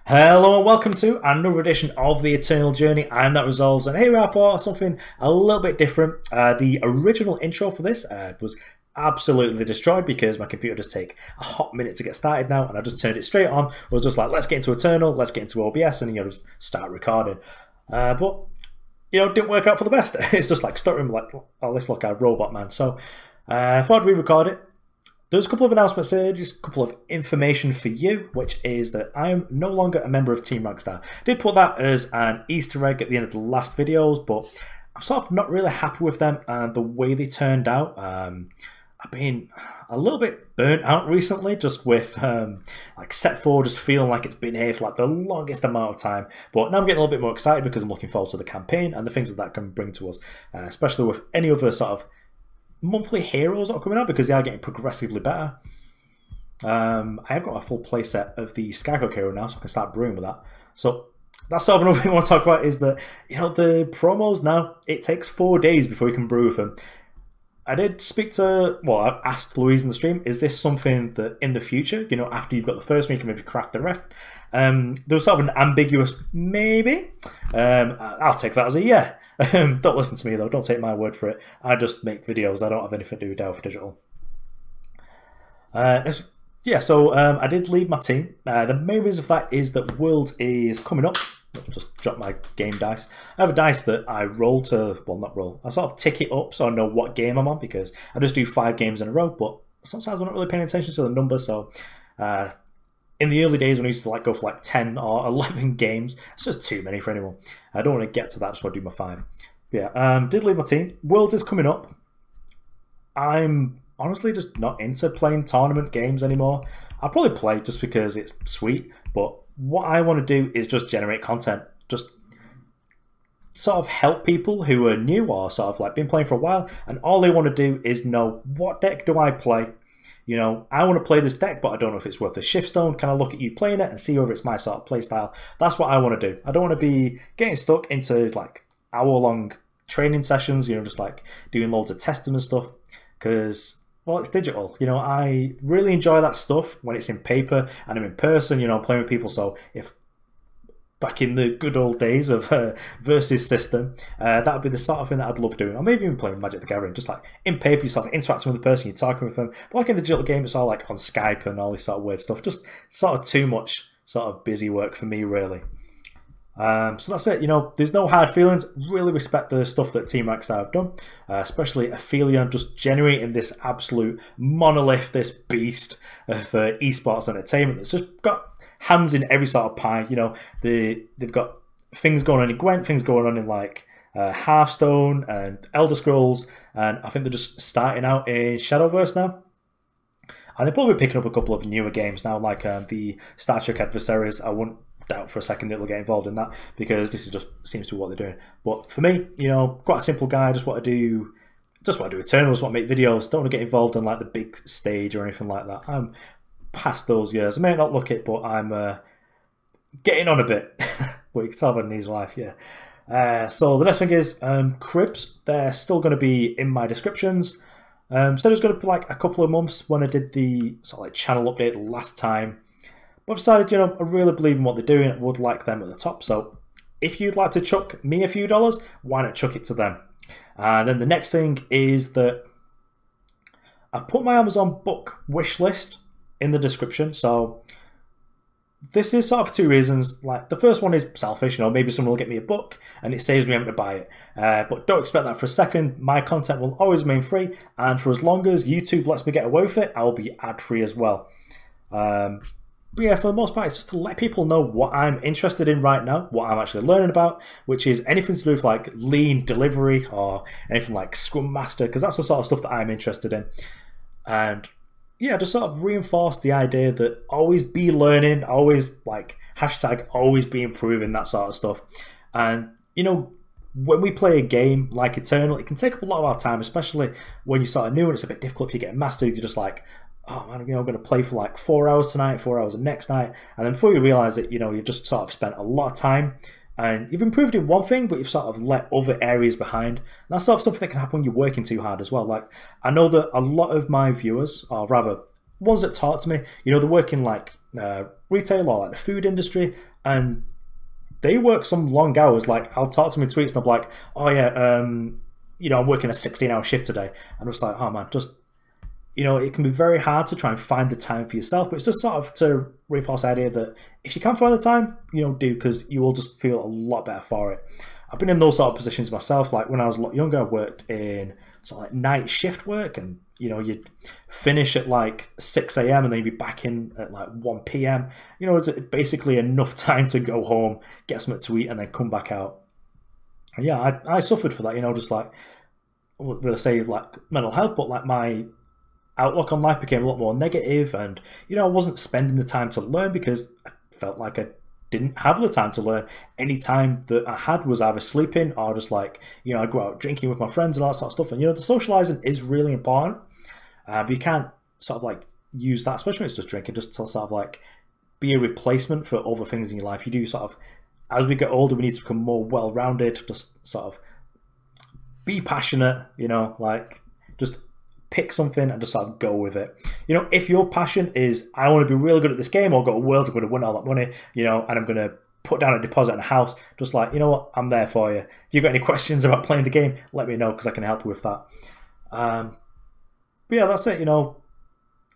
Hello and welcome to another edition of the Eternal Journey. I'm That Resolves, and here we are for something a little bit different. The original intro for this was absolutely destroyed because my computer just take a hot minute to get started now, and I just turned it straight on. I was just like, let's get into Eternal, let's get into OBS, and just start recording. But it didn't work out for the best. It's just like stuttering, like, oh, this look, I robot man. So I thought I'd re-record it. There's a couple of announcements here, just a couple of information for you, which is that I am no longer a member of Team Rockstar. I did put that as an Easter egg at the end of the last videos, but I'm sort of not really happy with them and the way they turned out. I've been a little bit burnt out recently, just with like Set 4 just feeling like it's been here for like the longest amount of time. But now I'm getting a little bit more excited because I'm looking forward to the campaign and the things that can bring to us, especially with any other sort of monthly heroes that are coming out, because they are getting progressively better. I have got a full playset of the Skycock hero now, so I can start brewing with that. So that's sort of another thing I want to talk about, is that the promos now, it takes 4 days before you can brew with them. I did speak to, well, I asked Louise in the stream, is this something that in the future, after you've got the first one, you can maybe craft the rest? There was sort of an ambiguous maybe. I'll take that as a yeah. Don't listen to me though, don't take my word for it. I just make videos, I don't have anything to do with Delph Digital. Yeah, so I did leave my team. The main reason for that is that World is coming up. I'll just drop my game dice. I have a dice that I roll to, well, not roll, I sort of tick it up so I know what game I'm on, because I just do 5 games in a row, but sometimes I'm not really paying attention to the numbers. So in the early days when I used to go for like 10 or 11 games, it's just too many for anyone. I don't want to get to that, just want to do my 5. Yeah, did leave my team. Worlds is coming up. I'm honestly just not into playing tournament games anymore. I'll probably play just because it's sweet, but what I want to do is just generate content, just sort of help people who are new or sort of like been playing for a while, and all they want to do is know, what deck do I play? I want to play this deck, but I don't know if it's worth the shiftstone. Can I look at you playing it and see whether it's my sort of play style? That's what I want to do. I don't want to be getting stuck into like hour-long training sessions, just like doing loads of testing and stuff, because, well, it's digital. I really enjoy that stuff when it's in paper and I'm in person, playing with people. So if back in the good old days of versus system, that would be the sort of thing that I'd love doing. Or maybe even playing Magic the Gathering, just like in paper, you're sort of interacting with the person, you're talking with them. But like in the digital game, it's all like on Skype and all this sort of weird stuff. Just sort of too much sort of busy work for me, really. So that's it. There's no hard feelings. Really respect the stuff that Team Rockstar have done, especially Ophelia, just generating this absolute monolith, this beast of esports entertainment that's just got hands in every sort of pie. They've got things going on in Gwent, things going on in like Hearthstone and Elder Scrolls, and I think they're just starting out in Shadowverse now. And they're probably picking up a couple of newer games now, like the Star Trek Adversaries. I wouldn't doubt for a second that they'll get involved in that, because this is just seems to be what they're doing. But for me, quite a simple guy. Just want to do Eternal. Just want to make videos. Don't want to get involved in like the big stage or anything like that. I'm past those years. I may not look it, but I'm getting on a bit. But you can solve it in his life, yeah. So the next thing is cribs. They're still going to be in my descriptions. So it was going to be like a couple of months when I did the sort of like channel update last time. But I've decided, I really believe in what they're doing. I would like them at the top. So if you'd like to chuck me a few dollars, why not chuck it to them? And then the next thing is that I've put my Amazon book wish list in the description. So this is sort of 2 reasons. Like, the first one is selfish. Maybe someone will get me a book and it saves me having to buy it. But don't expect that for a second. My content will always remain free. And for as long as YouTube lets me get away with it, I'll be ad-free as well. But yeah, for the most part, it's just to let people know what I'm interested in right now, what I'm actually learning about, which is anything to do with like lean delivery or anything like Scrum Master, because that's the sort of stuff that I'm interested in. And yeah, just sort of reinforce the idea that always be learning, always like hashtag always be improving, that sort of stuff. And when we play a game like Eternal, it can take up a lot of our time, especially when you're sort of new and it's a bit difficult if you get mastered. You're just like, oh man, I'm going to play for like 4 hours tonight, 4 hours the next night, and then before you realise that, you've just sort of spent a lot of time, and you've improved in one thing, but you've sort of let other areas behind. And that's sort of something that can happen when you're working too hard as well. Like, I know that a lot of my viewers, or rather, ones that talk to me, they're working like retail or like the food industry, and they work some long hours. Like, I'll talk to me in tweets and I'm like, oh yeah, you know, I'm working a 16-hour shift today. And I'm just like, oh man, just, you know, it can be very hard to try and find the time for yourself, but it's just sort of to reinforce the idea that if you can't find the time, you know, do, because you will just feel a lot better for it. I've been in those sort of positions myself. Like when I was a lot younger, I worked in sort of like night shift work, and you know, you'd finish at like 6 a.m. and then you'd be back in at like 1 p.m. You know, it's basically enough time to go home, get something to eat, and then come back out. And yeah, I suffered for that, you know, just like, I wouldn't really say like mental health, but like my outlook on life became a lot more negative, and you know, I wasn't spending the time to learn because I felt like I didn't have the time to learn. Any time that I had was either sleeping or just like, you know, I go out drinking with my friends and all that sort of stuff. And you know, the socializing is really important, but you can't sort of like use that, especially when it's just drinking, just to sort of like be a replacement for other things in your life. You do sort of, as we get older, we need to become more well-rounded, just sort of be passionate, you know, like just pick something and just sort of go with it. You know, if your passion is, I want to be really good at this game, or go to Worlds, I'm going to win all that money, you know, and I'm going to put down a deposit on a house, just like, you know what, I'm there for you. If you've got any questions about playing the game, let me know, because I can help you with that. But yeah, that's it, you know.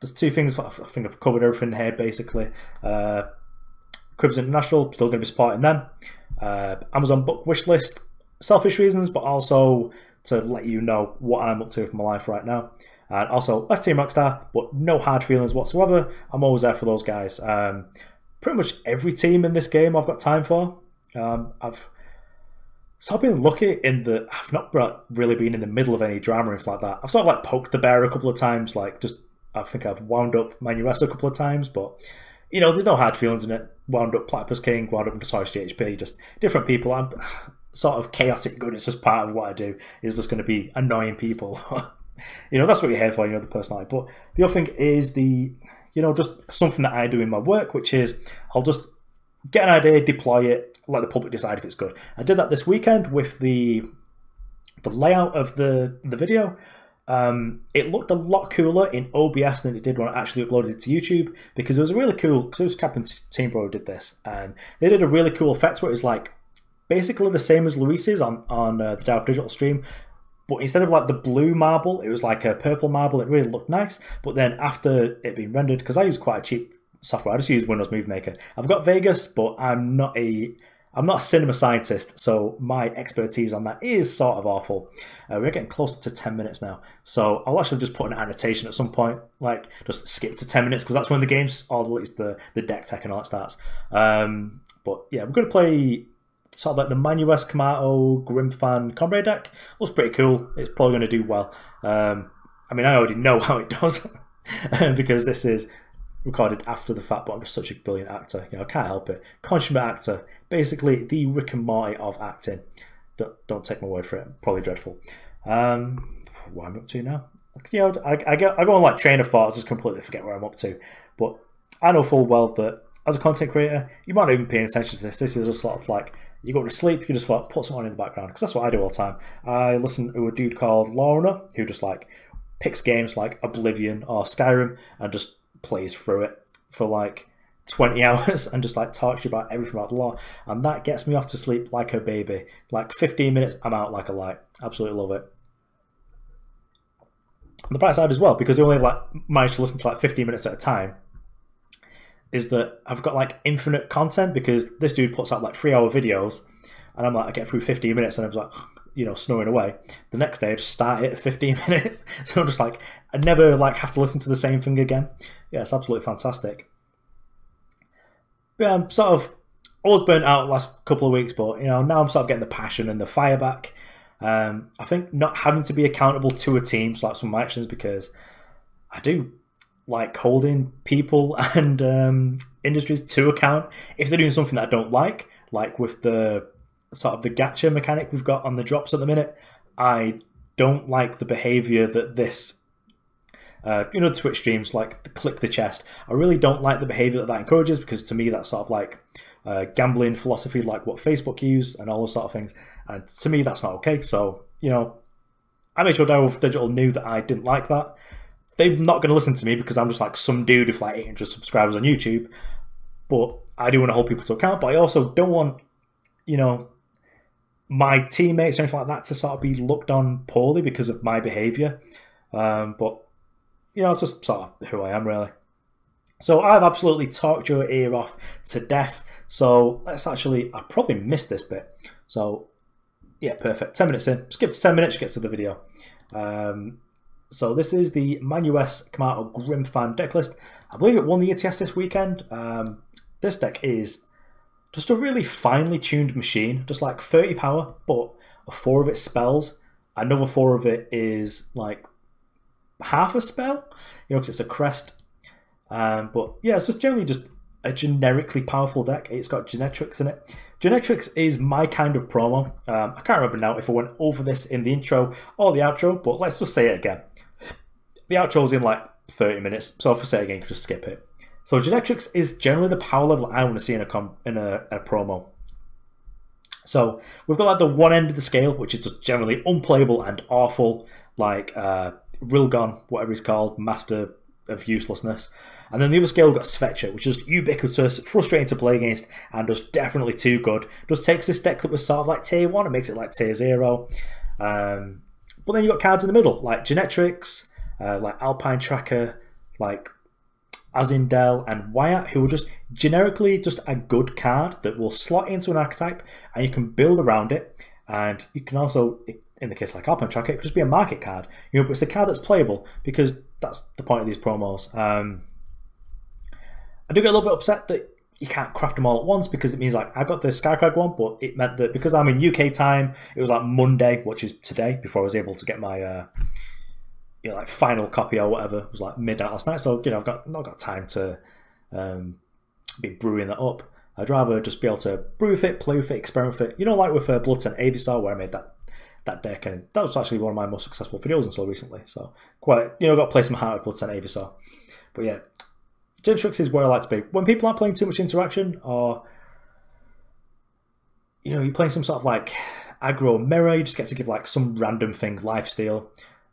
There's two things, I think I've covered everything here, basically. Cribs International, still going to be supporting them. Amazon book wish list, selfish reasons, but also to let you know what I'm up to with my life right now. And also, left team Rockstar, but no hard feelings whatsoever. I'm always there for those guys. Pretty much every team in this game I've got time for. I've been lucky in that I've not really been in the middle of any drama or anything like that. I've sort of like poked the bear a couple of times, like just, I think I've wound up Manuessa a couple of times, but you know, there's no hard feelings in it. Wound up Platypus King, wound up Notorious GHP, just different people. I'm sort of chaotic good. It's just part of what I do, is just going to be annoying people. You know, that's what you're here for, you know, the personality. But the other thing is the, you know, just something that I do in my work, which is I'll just get an idea, deploy it, let the public decide if it's good. I did that this weekend with the layout of the video. It looked a lot cooler in OBS than it did when I actually uploaded it to YouTube, because it was really cool, because it was Captain Team Bro who did this, and they did a really cool effect where it's like basically the same as Luis's on the Dow Digital stream, but instead of like the blue marble, it was like a purple marble. It really looked nice. But then after it being rendered, because I use quite a cheap software, I just use Windows Movie Maker. I've got Vegas, but I'm not a cinema scientist, so my expertise on that is sort of awful. We're getting close to 10 minutes now, so I'll actually just put an annotation at some point, like just skip to 10 minutes, because that's when the game's, or at least the deck tech and all that starts. But yeah, we're going to play sort of like the Manuess Kamato Grimfan Combrei deck. Looks pretty cool. It's probably going to do well. I mean, I already know how it does because this is recorded after the fact, but I'm just such a brilliant actor. You know, I can't help it. Consummate actor. Basically, the Rick and Morty of acting. Don't take my word for it. Probably dreadful. What am I up to now? You know, I go on like train of thoughts, just completely forget where I'm up to. But I know full well that as a content creator, you might not even pay attention to this. This is just sort of like, you go to sleep, you just put something on in the background, because that's what I do all the time. I listen to a dude called Lorna, who just like picks games like Oblivion or Skyrim and just plays through it for like 20 hours and just like talks to you about everything about the lore, and that gets me off to sleep like a baby. Like 15 minutes, I'm out like a light. Absolutely love it. On the bright side as well, because you only like manage to listen to like 15 minutes at a time, is that I've got like infinite content, because this dude puts out like 3-hour videos, and I'm like, I get through 15 minutes and I'm like, you know, snoring away. The next day I just start it at 15 minutes. So I'm just like, I never like have to listen to the same thing again. Yeah, it's absolutely fantastic. But yeah, I'm sort of always burnt out the last couple of weeks, but you know, now I'm sort of getting the passion and the fire back. I think not having to be accountable to a team, so like some of my actions, because I do like holding people and industries to account if they're doing something that I don't like with the sort of the gacha mechanic we've got on the drops at the minute. I don't like the behavior that this you know, Twitch streams, like the click the chest. I really don't like the behavior that encourages, because to me that's sort of like gambling philosophy, like what Facebook use and all those sort of things, and to me that's not okay. So, you know, I made sure Digital knew that I didn't like that. they're not going to listen to me because I'm just like some dude with like 800 subscribers on YouTube. But I do want to hold people to account. But I also don't want, you know, my teammates or anything like that to sort of be looked on poorly because of my behaviour. But, you know, it's just sort of who I am, really. So I've absolutely talked your ear off to death. So let's actually, I probably missed this bit. So yeah, perfect. 10 minutes in. Skip to 10 minutes, get to the video. So this is the Man US Commando Grimfan deck list. I believe it won the ETS this weekend. This deck is just a really finely tuned machine, just like 30 power, but 4 of its spells. Another 4 of it is like half a spell, you know, because it's a crest. But yeah, it's just generally just a generically powerful deck. It's got Genetrix in it. Genetrix is my kind of promo. I can't remember now if I went over this in the intro or the outro, but let's just say it again. The outro's in like 30 minutes, so if I say it again, you can just skip it. So Genetrix is generally the power level I want to see in a promo. So we've got like the one end of the scale, which is just generally unplayable and awful, like Rilgon, whatever he's called, Master of Uselessness. And then the other scale, we've got Svecha, which is ubiquitous, frustrating to play against, and just definitely too good. Just takes this deck that was sort of like tier 1 and makes it like tier 0. But then you've got cards in the middle, like Genetrix, like Alpine Tracker, like Azindel and Wyatt, who are just generically just a good card that will slot into an archetype, and you can build around it. And you can also, in the case like Alpine Tracker, it could just be a market card, you know, but it's a card that's playable, because that's the point of these promos. I do get a little bit upset that you can't craft them all at once, because it means like I got the Skycrag one, but it meant that because I'm in UK time, it was like Monday, which is today, before I was able to get my you know, like final copy or whatever. It was like midnight last night, so you know I've not got time to be brewing that up. I'd rather just be able to brew with it, play with it, experiment with it. You know, like with Bloodstone Avisar, where I made that deck, and that was actually one of my most successful videos until recently. So quite, you know, got to play some heart with Bloodstone Avisar. But yeah, Genetrix is where I like to be. When people aren't playing too much interaction, or you know, you're playing some sort of like aggro mirror, you just get to give like some random thing lifesteal.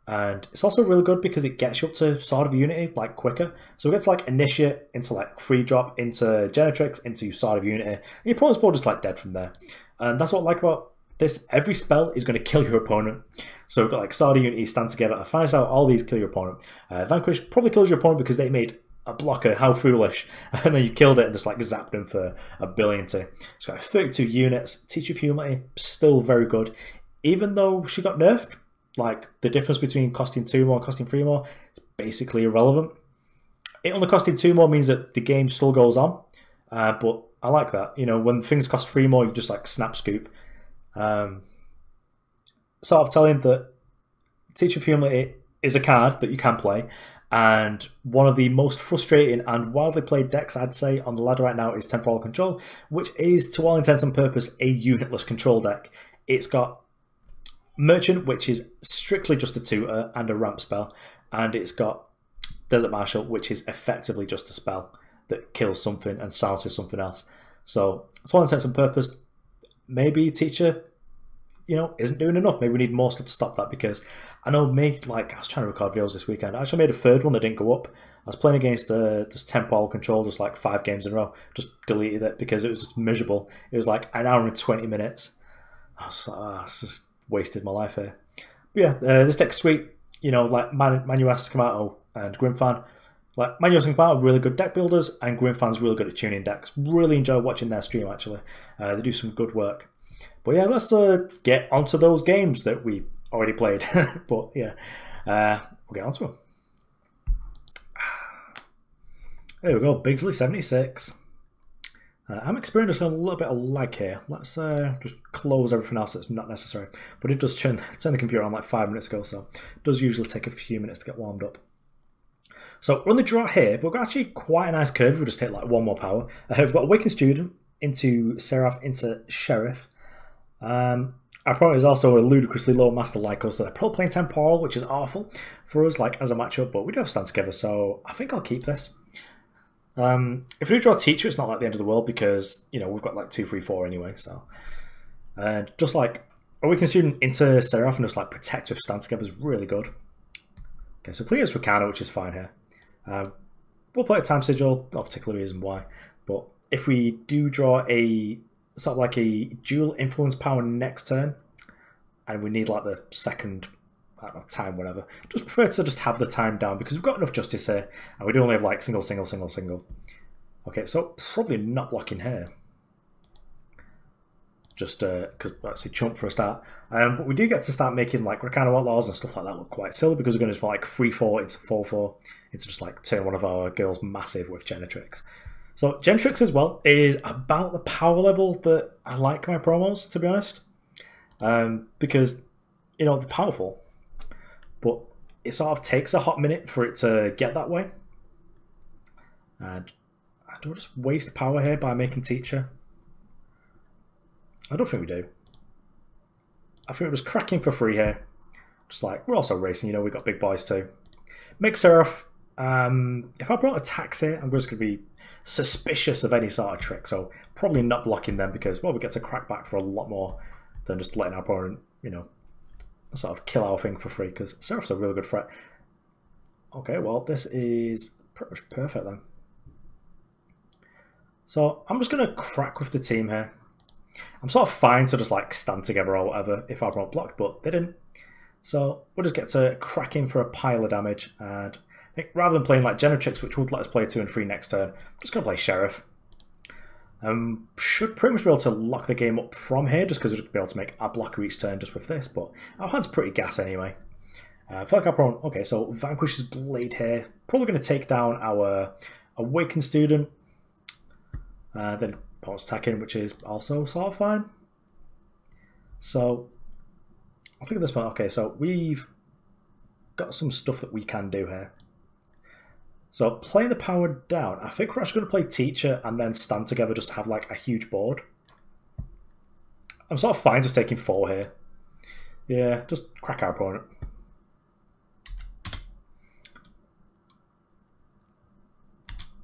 And it's also really good because it gets you up to Sword of Unity like quicker. So we get to like Initiate into like free drop into Genetrix into Sword of Unity, and your opponent's board just like dead from there. And that's what I like about this. Every spell is going to kill your opponent. So we've got like Sword of Unity, Stand Together, and finds out all these kill your opponent. Vanquish probably kills your opponent because they made a blocker, how foolish, and then you killed it and just like zapped them for a billion. It's got 32 units. Teacher of Humility, still very good, even though she got nerfed. Like, the difference between costing 2 more and costing 3 more is basically irrelevant. It only costing 2 more means that the game still goes on, but I like that. You know, when things cost 3 more, you just like snap scoop. Sort of telling that Teacher of Humility is a card that you can play, and one of the most frustrating and wildly played decks, I'd say, on the ladder right now is Temporal Control, which is, to all intents and purposes, a unitless control deck. It's got Merchant, which is strictly just a tutor and a ramp spell, and it's got Desert Marshal, which is effectively just a spell that kills something and silences something else. So, to all intents and purposes, maybe Teacher, you know, isn't doing enough. Maybe we need more stuff to stop that, because I know me, like, I was trying to record videos this weekend. I actually made a third one that didn't go up. I was playing against this Temporal Control just like 5 games in a row. Just deleted it because it was just miserable. It was like an hour and 20 minutes. I was like, it's just wasted my life here. But yeah, this deck's sweet. You know, like Man US, Commando, and Grimfan. Like, Man US and Commando are really good deck builders, and Grimfan's really good at tuning decks. Really enjoy watching their stream, actually. They do some good work. But yeah, let's get onto those games that we already played. But yeah, we'll get onto them. There we go, Bigsley 76. I'm experiencing a little bit of lag here. Let's just close everything else that's not necessary. But it does turn the computer on like 5 minutes ago, so it does usually take a few minutes to get warmed up. So we're on the draw here, but we've got actually quite a nice curve. We'll just take like 1 more power. We've got Awakened Student into Siraf into Sheriff. Our opponent is also a ludicrously low master like us, so they're probably playing Temporal, which is awful for us, like as a matchup, but we do have Stand Together, so I think I'll keep this. If we do draw Teacher, it's not like the end of the world, because, you know, we've got like 2, 3, 4 anyway, so. And just like Awakened Student into Siraf and just like Protect with Stand Together is really good. Okay, so play against Rakana, which is fine here. We'll play a Time Sigil, no particular reason why. But if we do draw a sort of like a dual influence power next turn, and we need like the second, I don't know, time, whatever, just prefer to just have the time down because we've got enough justice here, and we do only have like single, single, single, single. Okay, so probably not blocking here. Just because let's say chump for a start. But we do get to start making like Rakana Outlaws and stuff like that look quite silly because we're going to just put like 3-4 into 4-4 into just like turn one of our girls massive with Genetrix. So Genetrix as well is about the power level that I like my promos, to be honest. Because, you know, they're powerful, but it sort of takes a hot minute for it to get that way. And I don't just waste power here by making Teacher. I don't think we do. I think we're just cracking for free here. Just like, we're also racing, you know, we've got big boys too. Make Siraf. If I brought attacks here, I'm just going to be suspicious of any sort of trick. So probably not blocking them because, well, we get to crack back for a lot more than just letting our opponent, you know, sort of kill our thing for free because Siraf's a really good threat. Okay, well, this is pretty much perfect then. So I'm just going to crack with the team here. I'm sort of fine to just like stand together or whatever if our opponent blocked, but they didn't. So we'll just get to crack in for a pile of damage. And I think rather than playing like Genetrix, which would let us play 2 and 3 next turn, I'm just going to play Sheriff. Should pretty much be able to lock the game up from here just because we'll be able to make a blocker each turn just with this, but our hand's pretty gas anyway. I feel like our opponent, okay, so Vanquish's Blade here, probably going to take down our Awakened Student. Then opponent's attacking, which is also sort of fine. So I think at this point, okay, so we've got some stuff that we can do here. So play the power down. I think we're actually going to play Teacher and then stand together just to have like a huge board. I'm sort of fine just taking 4 here. Yeah, just crack our opponent.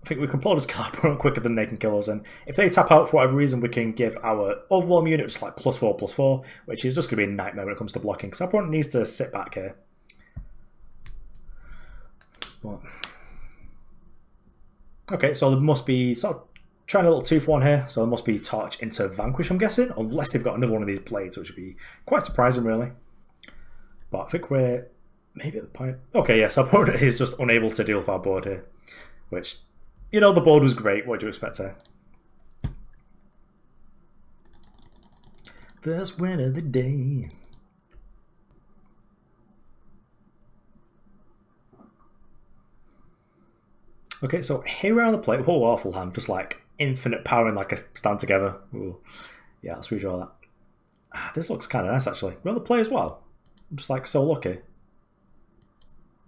I think we can probably just kill our opponent quicker than they can kill us. And if they tap out for whatever reason, we can give our overwhelm unit just like +4/+4, which is just going to be a nightmare when it comes to blocking. Because our opponent needs to sit back here. What? Okay, so there must be sort of trying a little 2-for-1 here. So there must be Torch into Vanquish, I'm guessing, unless they've got another one of these blades, which would be quite surprising, really. But I think we're maybe at the point. Okay, yes, our opponent is just unable to deal with our board here, which, you know, the board was great. What do you expect here? First win of the day. Okay, so here we are on the plate. Oh, awful hand. Just like infinite power and like a stand together. Ooh. Yeah, let's redraw that. This looks kind of nice, actually. We're on the play as well. I'm just like so lucky.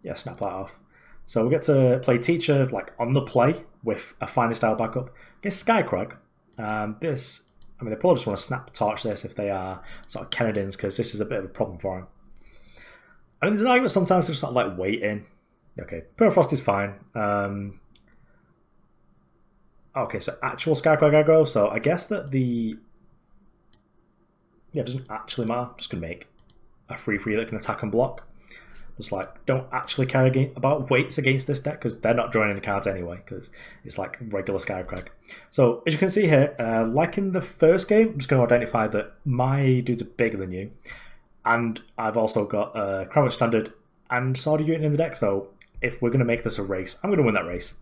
Yeah, snap that off. So we get to play Teacher like on the play with a Finer Style backup. Against Skycrag. This, I mean, they probably just want to snap Torch this if they are sort of Kennedins, because this is a bit of a problem for them. I mean, there's an argument sometimes to just sort of like wait in. Okay, Permafrost is fine. Okay, so actual Skycrag aggro. So I guess that the... Yeah, it doesn't actually matter. I'm just going to make a 3/3 that can attack and block. Just like, don't actually care about weights against this deck because they're not drawing any cards anyway because it's like regular Skycrag. So as you can see here, like in the first game, I'm just going to identify that my dudes are bigger than you. And I've also got Crownwatch Standard and Sword of Unit in the deck. So if we're going to make this a race, I'm going to win that race.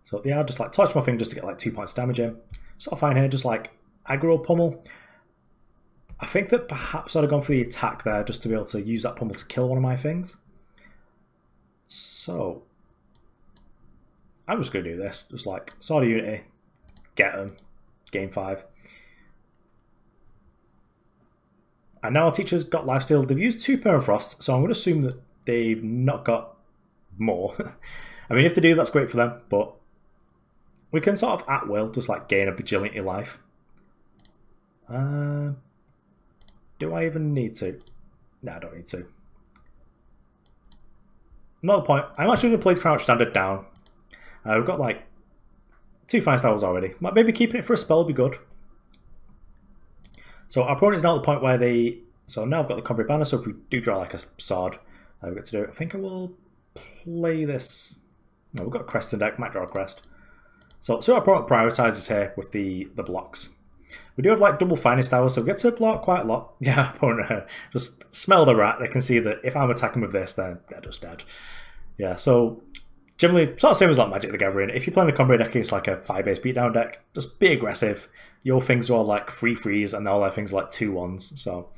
So yeah, I'll just like touch my thing just to get like 2 points damage in. Sort of fine here, just like aggro pummel. I think that perhaps I'd have gone for the attack there just to be able to use that pummel to kill one of my things. So I'm just going to do this. Just like Sword of Unity, get them, game 5. And now our Teacher's got Lifesteal. They've used 2 Permafrost, so I'm going to assume that they've not got more. I mean, if they do, that's great for them, but we can sort of at will just like gain a bajillionty life. Do I even need to? No, I don't need to. Another point, I'm actually going to play Crownwatch Standard down. We've got like 2 Fine Styles already. Maybe keeping it for a spell would be good. So our opponent is now at the point where they... So now I've got the Combrei banner, so if we do draw like a sword, We've got to do it. I think I will play this. No, we've got a Crest in deck, might draw a Crest. So our opponent prioritises here with the blocks. We do have like double finest hours, so we get to block quite a lot. Yeah, opponent just smell the rat. They can see that if I'm attacking with this, then they're just dead. Yeah, so generally, sort of same as like Magic the Gathering. If you're playing a Combrei deck, it's like a 5-base beatdown deck. Just be aggressive. Your things are all like 3/3s, and all their things are like 2/1s. So,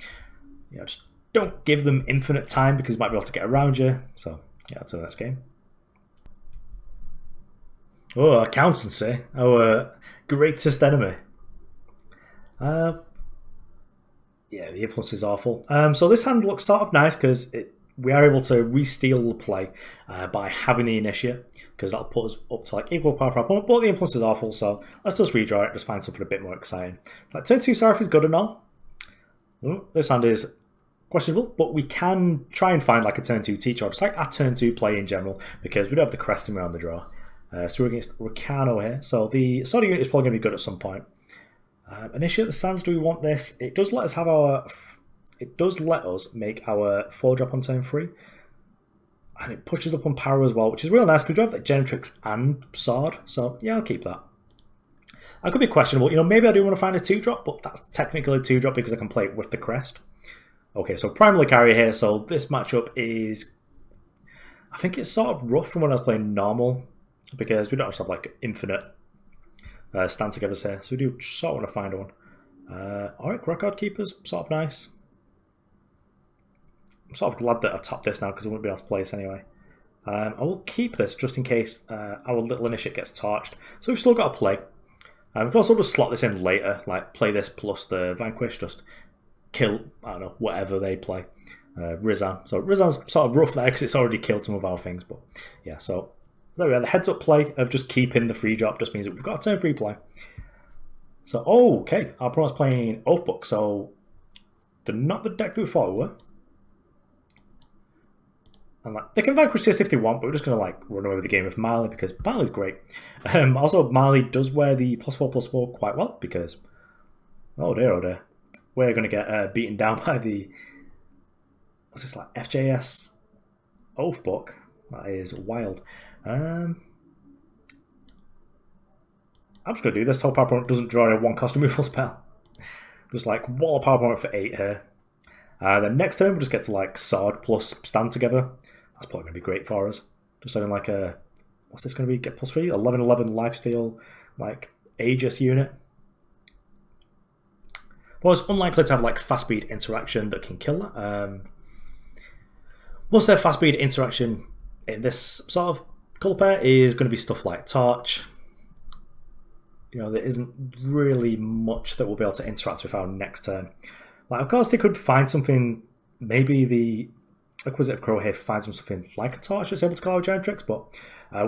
yeah, just don't give them infinite time because you might be able to get around you. So, yeah, that's the next game. Oh, accountancy. Our greatest enemy. Yeah, the influence is awful. So this hand looks sort of nice because we are able to re-steal the play by having the initiate, because that'll put us up to like equal power for our opponent, but the influence is awful, so let's just redraw it, just find something a bit more exciting. Like turn 2 Siraf is good and all. This hand is questionable, but we can try and find like a turn 2 teacher, or just like a turn 2 play in general, because we don't have the Crest around the draw. So we're against Ricano here, so the Sword unit is probably going to be good at some point. Initiate the sands, do we want this? It does let us have our... It does let us make our 4-drop on turn 3. And it pushes up on power as well, which is real nice because we have like Genetrix and Sword. So yeah, I'll keep that. I could be questionable. You know, maybe I do want to find a 2-drop, but that's technically a 2-drop because I can play it with the Crest. Okay, so primarily carry here. So this matchup is... I think it's sort of rough from when I was playing normal, because we don't have like infinite stand togethers here. So we do sort of want to find one. Auric Record Keeper's sort of nice. I'm sort of glad that I've topped this now because I wouldn't be able to play this anyway. I will keep this just in case our little initiate gets torched. So we've still got to play. We can also just slot this in later, like play this plus the Vanquish, just kill, I don't know, whatever they play. Rizan. So Rizan's sort of rough there because it's already killed some of our things, but yeah, so there we are. The heads up play of just keeping the free drop just means that we've got a turn 3 play. So, oh, okay, our opponent's playing Oathbook, so they're not the deck that we thought we were. And like, they can vanquish this if they want, but we're just going to like run away with the game with Marley because Marley's great. Also, Marley does wear the +4/+4 quite well because, oh dear, we're going to get beaten down by the, what's this, like FJS Oathbook. That is wild. I'm just going to do this. Hope our opponent doesn't draw a 1-cost removal spell. Just like wall up our opponent for 8 here. Then next turn we'll just get to like Sword plus Stand Together. That's probably going to be great for us. Just having like a, what's this going to be? Get +3? 11/11 lifesteal, like Aegis unit. Well, it's unlikely to have like fast speed interaction that can kill that. Most of their fast speed interaction in this sort of colour pair is going to be stuff like Torch. You know, there isn't really much that we'll be able to interact with our next turn. Like, of course, they could find something, maybe the Acquisitive Crow here finds something like a Torch that's able to call out Genetrix, but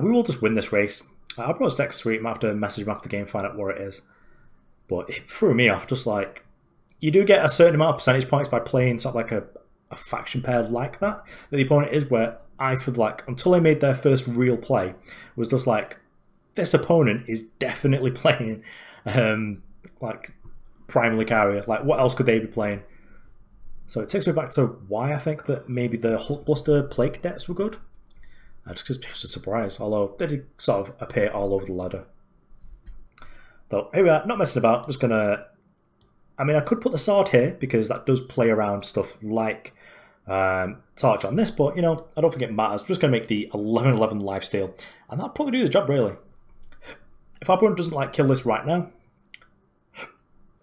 we will just win this race. Our opponent's deck's sweet, I might have to message him after the game, find out where it is. But it threw me off, just like, you do get a certain amount of percentage points by playing sort of like a faction pair like that the opponent is, where I feel like, until they made their first real play, was just like, this opponent is definitely playing like primarily carrier. Like, what else could they be playing? So it takes me back to why I think that maybe the Hulkbuster Plague decks were good. Just because it's a surprise, although they did sort of appear all over the ladder. Though, here we are, not messing about, just gonna... I mean, I could put the Sword here, because that does play around stuff like Torch on this, but, you know, I don't think it matters. We're just going to make the 11/11 lifesteal, and that'll probably do the job, really. If our opponent doesn't, like, kill this right now,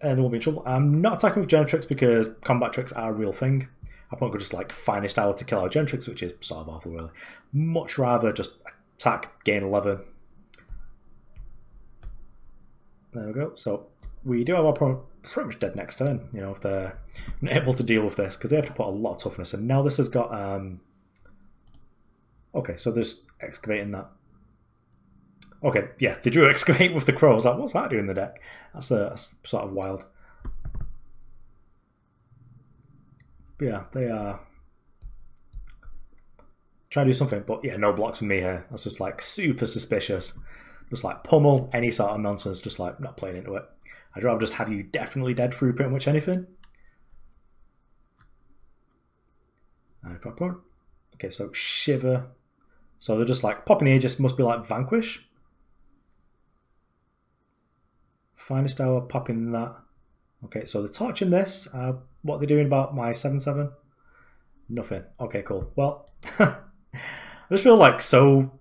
and we'll be in trouble. I'm not attacking with Genetrix because combat tricks are a real thing. Our opponent could just, like, finest hour to kill our Genetrix, which is sort of awful, really. Much rather just attack, gain 11. There we go. So, we do have our opponent pretty much dead next turn, you know, if they're not able to deal with this, because they have to put a lot of toughness, and now this has got okay, so there's excavating that. Okay, yeah, they drew excavate with the crow. I was like, what's that doing in the deck? That's sort of wild. But yeah, they are trying to do something, but yeah, no blocks from me here. That's just like super suspicious. Just like pummel any sort of nonsense, just like not playing into it. I'd rather just have you definitely dead through pretty much anything. Okay, so Shiver. So they're just like popping the Aegis, must be like Vanquish. Finest Hour, popping that. Okay, so they're torching this. What are they doing about my 7/7? Nothing. Okay, cool. Well, I just feel like so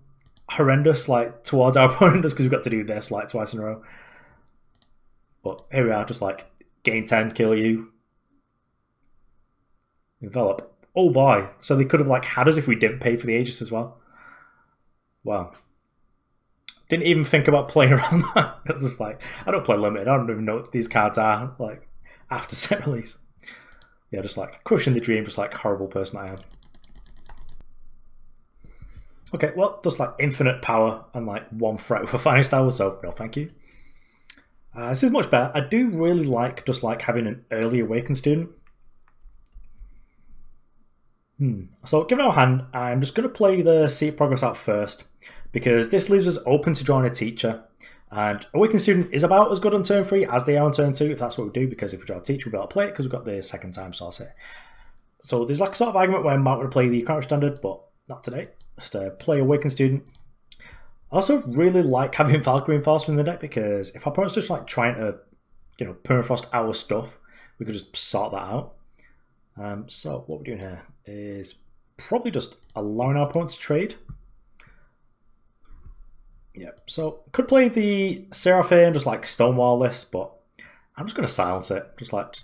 horrendous, like towards our opponent, just because we've got to do this like twice in a row. But here we are, just like gain 10, kill you, envelop. Oh boy! So they could have like had us if we didn't pay for the Aegis as well. Wow. Didn't even think about playing around that. It's just like, I don't play limited. I don't even know what these cards are like after set release. Yeah, just like crushing the dream, just like horrible person I am. Okay, well, just like infinite power and like one threat with a finest hour, so no thank you. This is much better. I do really like just like having an early awakened student. So given our hand, I'm just going to play the Seat Progress out first, because this leaves us open to drawing a teacher. And Awakened Student is about as good on turn 3 as they are on turn 2, if that's what we do, because if we draw a teacher, we'll be able to play it, because we've got the second time source here. So there's like a sort of argument where I might want to play the Crownwatch standard, but not today. Just play Awakened Student. I also really like having Valkyrie Enforcer in the deck, because if our opponent's just like trying to, you know, permafrost our stuff, we could just sort that out. So what we're doing here is probably just allowing our opponent to trade. Yeah, so could play the Siraf here and just like stonewall this, but I'm just going to silence it. Just like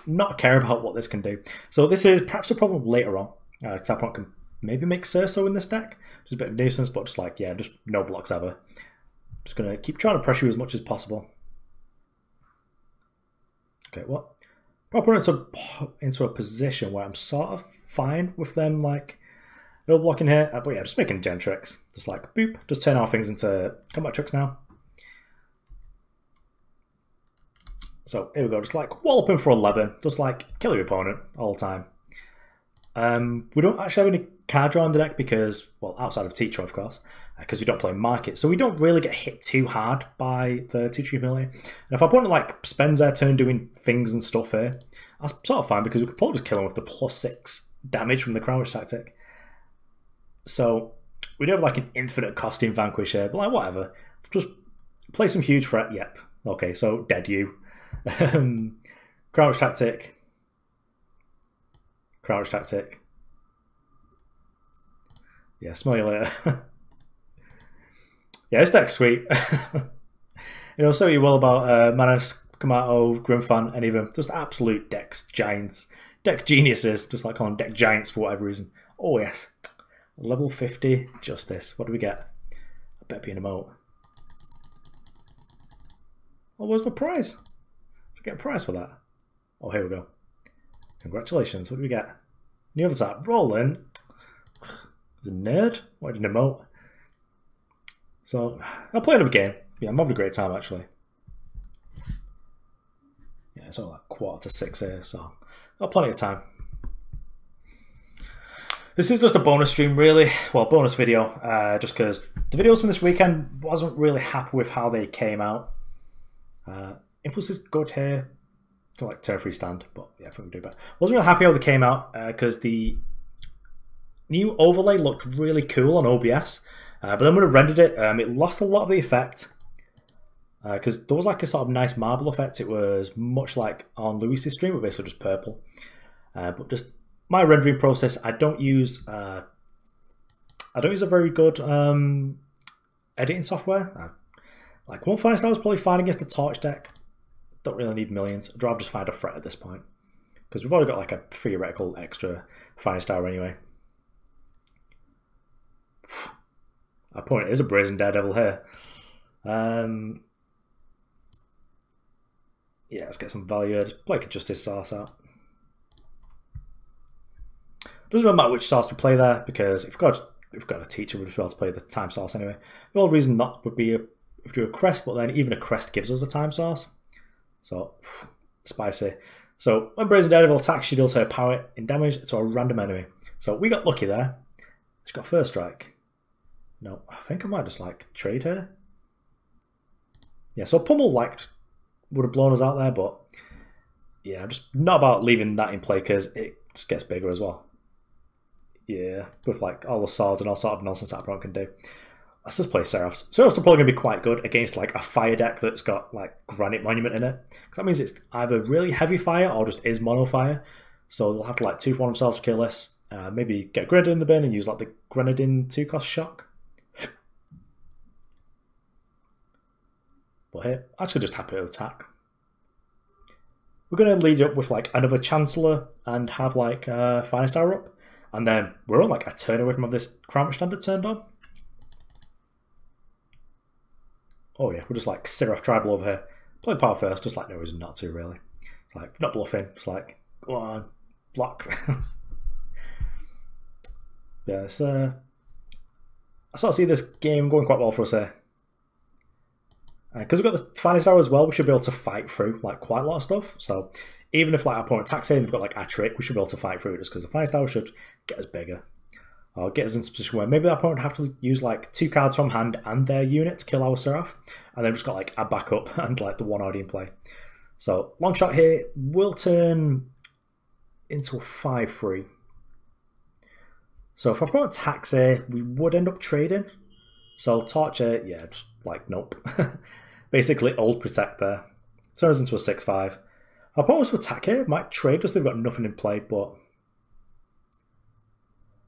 not care about what this can do. So this is perhaps a problem later on, because our opponent can maybe make Cerso in this deck, which is a bit of a nuisance, but just like, yeah, just no blocks ever. Just going to keep trying to pressure you as much as possible. Okay, well, opponent's into a position where I'm sort of fine with them, like, no blocking here, but yeah, just making Genetrix. Just like, boop, just turn our things into combat tricks now. So, here we go, just like, wallop him for 11, just like, kill your opponent all the time. We don't actually have any card draw in the deck because, well, outside of Teacher, of course, because we don't play Market, so we don't really get hit too hard by the Teacher Humiliate. And if our opponent, like, spends their turn doing things and stuff here, that's sort of fine, because we could probably just kill him with the +6 damage from the Crownwatch tactic. So we do have like an infinite costing Vanquish here, but like whatever. Just play some huge threat. Yep. Okay, so dead you. Crownwatch tactic. Crownwatch tactic. Yeah, smell you later. Yeah, this deck's sweet. You know, so you will about Manas, Kamato, Grimfan, any of them. Just absolute decks giants. Deck geniuses. Just like calling deck giants for whatever reason. Oh yes. Level 50 Justice. What do we get? I bet be an emote. Oh, where's my prize? Did I get a prize for that? Oh, here we go. Congratulations. What do we get? New avatar. Rolling. He's a nerd. What an emote. So, I'll play another game. Yeah, I'm having a great time actually. Yeah, it's only like 5:45 here, so I've got plenty of time. This is just a bonus stream, really. Well, bonus video, just because the videos from this weekend wasn't really happy with how they came out. Influence is good here. To like turn 3 stand, but yeah, I think we can do better. Wasn't really happy how they came out because the new overlay looked really cool on OBS, but then when I rendered it, it lost a lot of the effect because there was like a sort of nice marble effect. It was much like on Luis's stream, but basically just purple. But just my rendering process, I don't use a very good editing software. Like one finest hour is probably fine against the Torch deck. Don't really need millions. I'd rather just find a threat at this point because we've already got like a theoretical extra finest hour anyway. Our opponent is a brazen daredevil here. Yeah, let's get some value. Just play a Justice source out. Doesn't really matter which source we play there because if we've got a teacher, we'd be able to play the time source anyway. The only reason not would be if we do a Crest, but then even a Crest gives us a time source. So, spicy. So, when Brazen Daredevil attacks, she deals her power in damage to a random enemy. So, we got lucky there. She's got first strike. No, I think I might just like trade her. Yeah, so Pummel would have blown us out there, but yeah, I'm just not about leaving that in play because it just gets bigger as well. Yeah, with like all the swords and all sort of nonsense that opponent can do. Let's just play Sirafs. Sirafs are probably going to be quite good against like a fire deck that's got like Granite Monument in it. Because that means it's either really heavy fire or just is mono fire. So they'll have to like 2-for-1 themselves to kill this. Maybe get Grenadin in the bin and use like the Grenadin 2-cost shock. But here, actually just happy to attack. We're going to lead up with like another Chancellor and have like Finest Hour up. And then we're on like a turn away from this Crownwatch standard turned on. Oh yeah, we're just like Siraf Tribal over here. Play power first, just like no reason not to really. It's like, not bluffing, just like, go on, block. Yeah, it's, I sort of see this game going quite well for us here. Because we've got the Finest Hour as well, we should be able to fight through like quite a lot of stuff. So even if like our opponent attacks in, they've got like a trick, we should be able to fight through it just because the Finest Hour should get us bigger. Or get us in a position where maybe our opponent have to use like 2 cards from hand and their unit to kill our Siraf. And they've just got like a backup and like the 1 already in play. So long shot here will turn into a 5-3. So if our opponent attacks here, we would end up trading. So Torture, yeah, just like nope. Basically old Protect there. Turns into a 6-5. Our opponents will attack here, might trade us, they've got nothing in play, but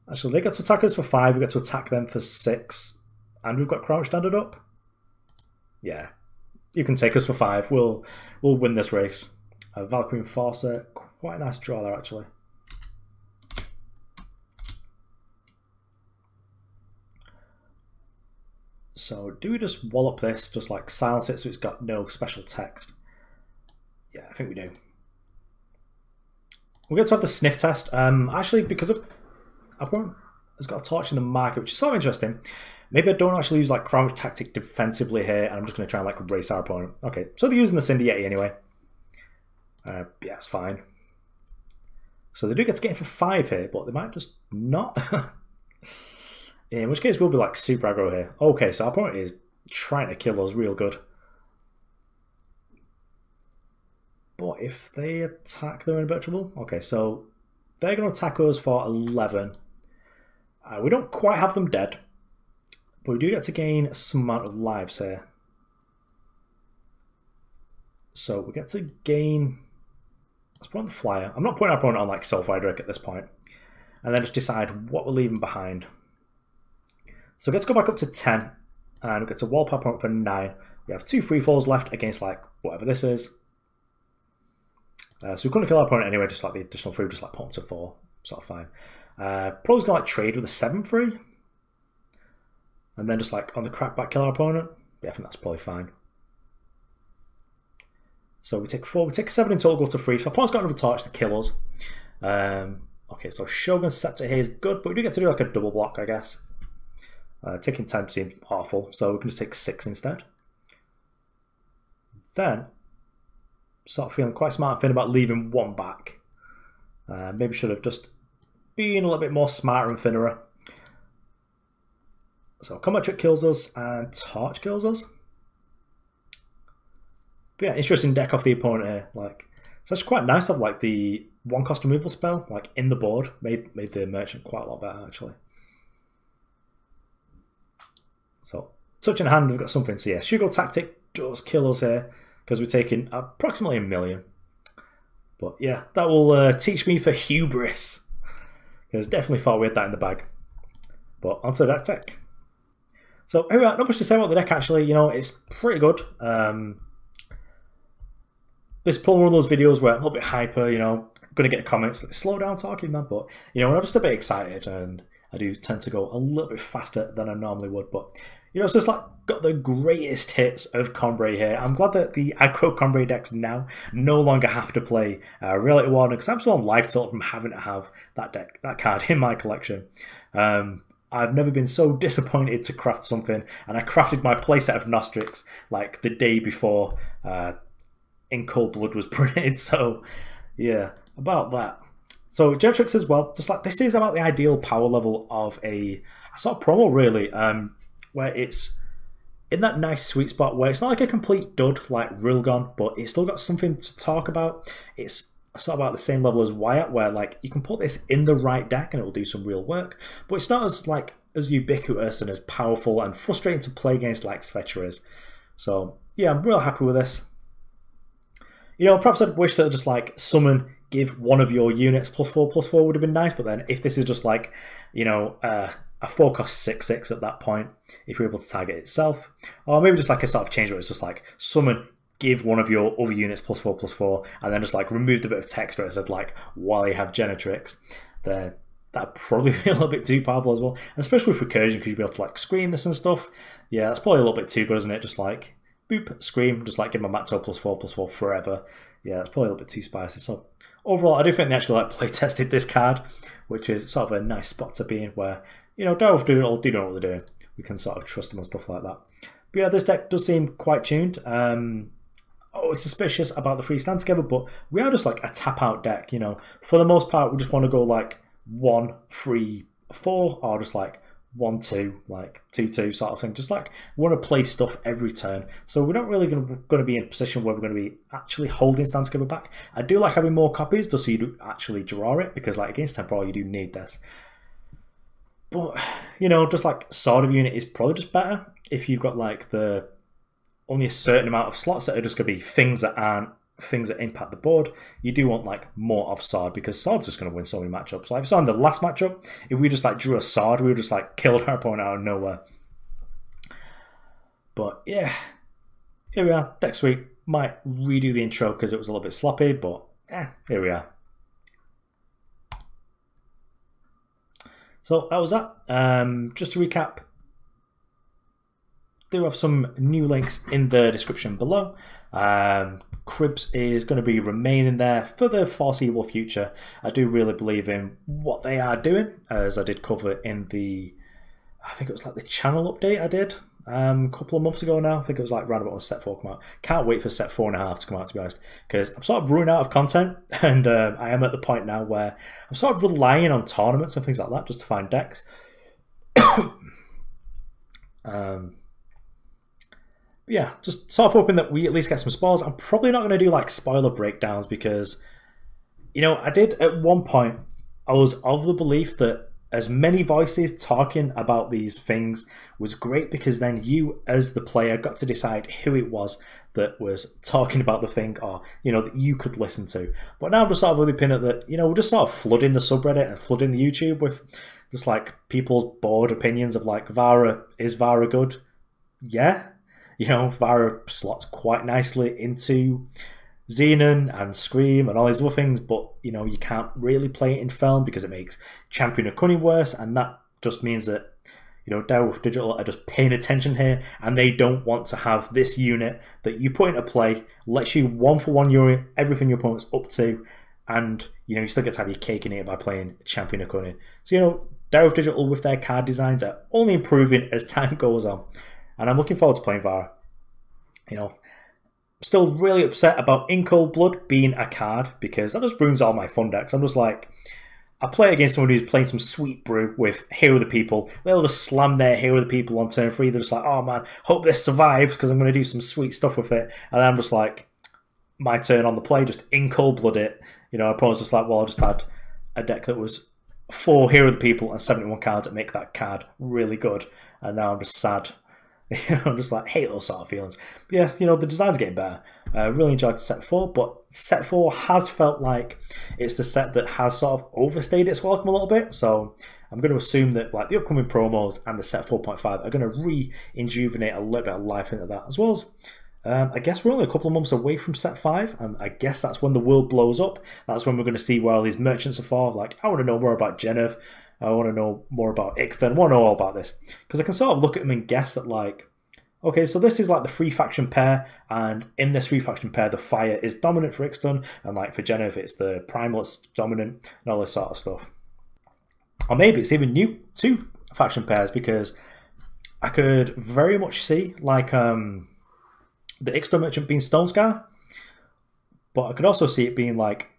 actually, they get to attack us for 5, we get to attack them for 6, and we've got Crownwatch standard up. Yeah, you can take us for 5. We'll win this race. Valkyrie Enforcer, quite a nice draw there actually. So do we just wallop this, just like silence it so it's got no special text? Yeah, I think we do. We're going to have the sniff test. Actually, because of our opponent has got a torch in the market, which is sort of interesting. Maybe I don't actually use like Crownwatch tactic defensively here, and I'm just going to try and like race our opponent. Okay, so they're using the Cindy Yeti anyway. Yeah, it's fine. So they do get to get in for 5 here, but they might just not. In which case we'll be like super aggro here. Okay, so our opponent is trying to kill us real good. But if they attack, they're in a bit of trouble. Okay, so they're going to attack us for 11. We don't quite have them dead, but we do get to gain some amount of lives here. So we get to gain... Let's put on the flyer. I'm not putting our opponent on like Self-Hydric at this point. And then just decide what we're leaving behind. So we get to go back up to 10. And we get to wallop our opponent for 9. We have 2 free falls left against like whatever this is. So we couldn't kill our opponent anyway, just like the additional 3, just like put them to 4. Sort of fine. Probably gonna like trade with a 7-3. And then just like on the crackback kill our opponent. Yeah, I think that's probably fine. So we take 4, we take 7 in total, go to 3. So our opponent's got another torch to kill us. Okay, so Shogun's Scepter here is good, but we do get to do like a double block, I guess. Taking 10 seems awful, so we can just take 6 instead. Then, sort of feeling quite smart and thin about leaving 1 back. Maybe should have just been a little bit more smarter and thinner. So Combat Trick kills us and Torch kills us. But yeah, interesting deck off the opponent here. Like, it's actually quite nice to have like the 1-cost removal spell like in the board. Made the merchant quite a lot better actually. So touch in hand, we've got something. So yeah, Shugo Tactic does kill us here because we're taking approximately 1 million. But yeah, that will teach me for hubris. Because definitely thought we had that in the bag. But onto that deck. So anyway, not much to say about the deck actually. You know, it's pretty good. This is probably one of those videos where I'm a little bit hyper, you know, I'm going to get comments like, slow down talking, man. But, you know, when I'm just a bit excited and I do tend to go a little bit faster than I normally would. But, you know, it's just like got the greatest hits of Combrei here. I'm glad that the aggro Combrei decks now no longer have to play Reality War, because I'm still on life tilt from having to have that card in my collection. I've never been so disappointed to craft something, and I crafted my playset of Nostrix like the day before In Cold Blood was printed. So yeah, about that. So Genetrix as well, just like this is about the ideal power level of a sort of promo really, where it's in that nice sweet spot where it's not like a complete dud like Rilgon, but it's still got something to talk about. It's sort of about the same level as Wyatt, where like you can put this in the right deck and it will do some real work, but it's not as like as ubiquitous and as powerful and frustrating to play against like Svetra is. So yeah, I'm real happy with this. You know, perhaps I'd wish that just like summon, give one of your units +4/+4 would have been nice, but then if this is just like, you know, a 4-cost 6/6 at that point, if you're able to target itself, or maybe just like a sort of change where it's just like summon, give one of your other units +4/+4, and then just like remove the bit of text where it said like while you have Genetrix, then that'd probably be a little bit too powerful as well, and especially with recursion because you'd be able to like scream this and stuff. Yeah, that's probably a little bit too good, isn't it? Just like boop, scream, just like give my Matto +4/+4 forever. Yeah, that's probably a little bit too spicy. So overall, I do think they actually like play tested this card, which is sort of a nice spot to be in where, you know, Direwolf do know what they're doing. We can sort of trust them and stuff like that. But yeah, this deck does seem quite tuned. Always suspicious about the 3 stand together, but we are just like a tap out deck, you know. For the most part, we just want to go like 1, 3, 4, or just like 1, 2, like 2, 2 sort of thing. Just like we want to play stuff every turn. So we're not really going to be in a position where we're going to be actually holding stand together back. I do like having more copies just so you do actually draw it, because like against Temporal you do need this. But, you know, just like Sword of Unit is probably just better if you've got like the only a certain amount of slots that are just going to be things that aren't things that impact the board. You do want like more of Sword, because Sword's just going to win so many matchups. Like I saw in the last matchup, if we just like drew a Sword, we would just like killed our opponent out of nowhere. But yeah, here we are. Deck Suite. Might redo the intro because it was a little bit sloppy, but here we are. So that was that. Just to recap, do have some new links in the description below. Cribs is going to be remaining there for the foreseeable future. I do really believe in what they are doing, as I did cover in the, I think it was like the channel update I did a couple of months ago now. I think it was like round about when set 4 come out. Can't wait for set 4.5 to come out, to be honest, because I'm sort of running out of content, and I am at the point now where I'm sort of relying on tournaments and things like that just to find decks. Yeah, just sort of hoping that we at least get some spoilers. I'm probably not going to do like spoiler breakdowns because, you know, I did at one point, I was of the belief that as many voices talking about these things was great, because then you as the player got to decide who it was that was talking about the thing, or, you know, that you could listen to. But now I'm just sort of really pinning that, you know, we're just sort of flooding the subreddit and flooding the YouTube with just like people's bored opinions of like, Vara, is Vara good? Yeah. You know, Vara slots quite nicely into Xenon and Scream and all these other things, but, you know, you can't really play it in Feln because it makes Champion of Cunning worse, and that just means that, you know, Direwolf Digital are just paying attention here, and they don't want to have this unit that you put into play, lets you 1-for-1 your everything your opponent's up to, and, you know, you still get to have your cake in it by playing Champion of Cunning. So, you know, Direwolf Digital with their card designs are only improving as time goes on. And I'm looking forward to playing Vara. You know, still really upset about In Cold Blood being a card, because that just ruins all my fun decks. I'm just like, I play against someone who's playing some sweet brew with Hero of the People. They'll just slam their Hero of the People on turn 3. They're just like, oh man, hope this survives because I'm going to do some sweet stuff with it. And I'm just like, my turn on the play, just In Cold Blood it. You know, opponent's just like, well, I just had a deck that was 4 Hero of the People and 71 cards that make that card really good. And now I'm just sad. I'm just like, hate those sort of feelings. But yeah, you know, the design's getting better. Really enjoyed set 4, but set 4 has felt like it's the set that has sort of overstayed its welcome a little bit. So I'm going to assume that like the upcoming promos and the set 4.5 are going to re-injuvenate a little bit of life into that, as well as I guess we're only a couple of months away from set 5, and I guess that's when the world blows up. That's when we're going to see where all these merchants are for. Like, I want to know more about Genev. I want to know more about Ixton. I want to know all about this, because I can sort of look at them and guess that, like, okay, so this is like the 3-faction pair, and in this 3-faction pair, the fire is dominant for Ixton, and like for Genev, it's the primal that's dominant, and all this sort of stuff. Or maybe it's even new 2-faction pairs, because I could very much see like the Ixton merchant being Stonescar, but I could also see it being like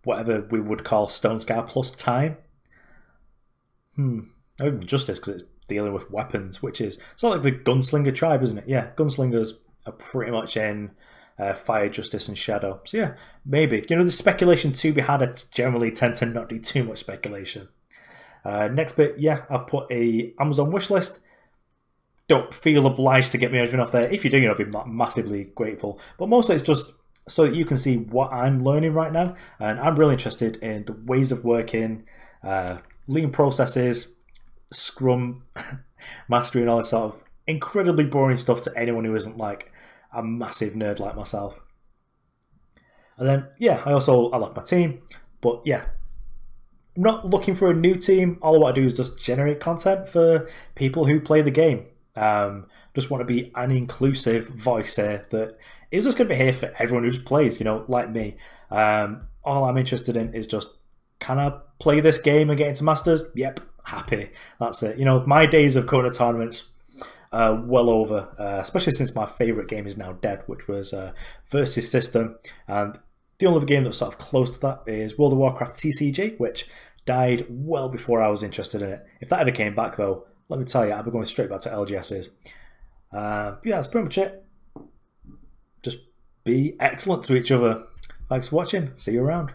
whatever we would call Stonescar plus time. Not even Justice, because it's dealing with weapons, which is sort of like the Gunslinger tribe, isn't it? Yeah, Gunslingers are pretty much in Fire, Justice, and Shadow. So yeah, maybe. You know, there's speculation to be had. I generally tend to not do too much speculation. Next bit, yeah, I've put a Amazon wishlist. Don't feel obliged to get me anything off there. If you do, I'll be massively grateful. But mostly it's just so that you can see what I'm learning right now. And I'm really interested in the ways of working, lean processes, Scrum, mastery, and all this sort of incredibly boring stuff to anyone who isn't like a massive nerd like myself. And then, yeah, I like my team. But yeah, I'm not looking for a new team. All I want to do is just generate content for people who play the game. Just want to be an inclusive voice here that is just going to be here for everyone who just plays, like me. All I'm interested in is just, can I play this game and get into Masters? Yep, happy. That's it. My days of going to tournaments are well over, especially since my favourite game is now dead, which was Versus System. And the only other game that's sort of close to that is World of Warcraft CCG, which died well before I was interested in it. If that ever came back, though, let me tell you, I'll be going straight back to LGSs. Yeah, that's pretty much it. Just be excellent to each other. Thanks for watching. See you around.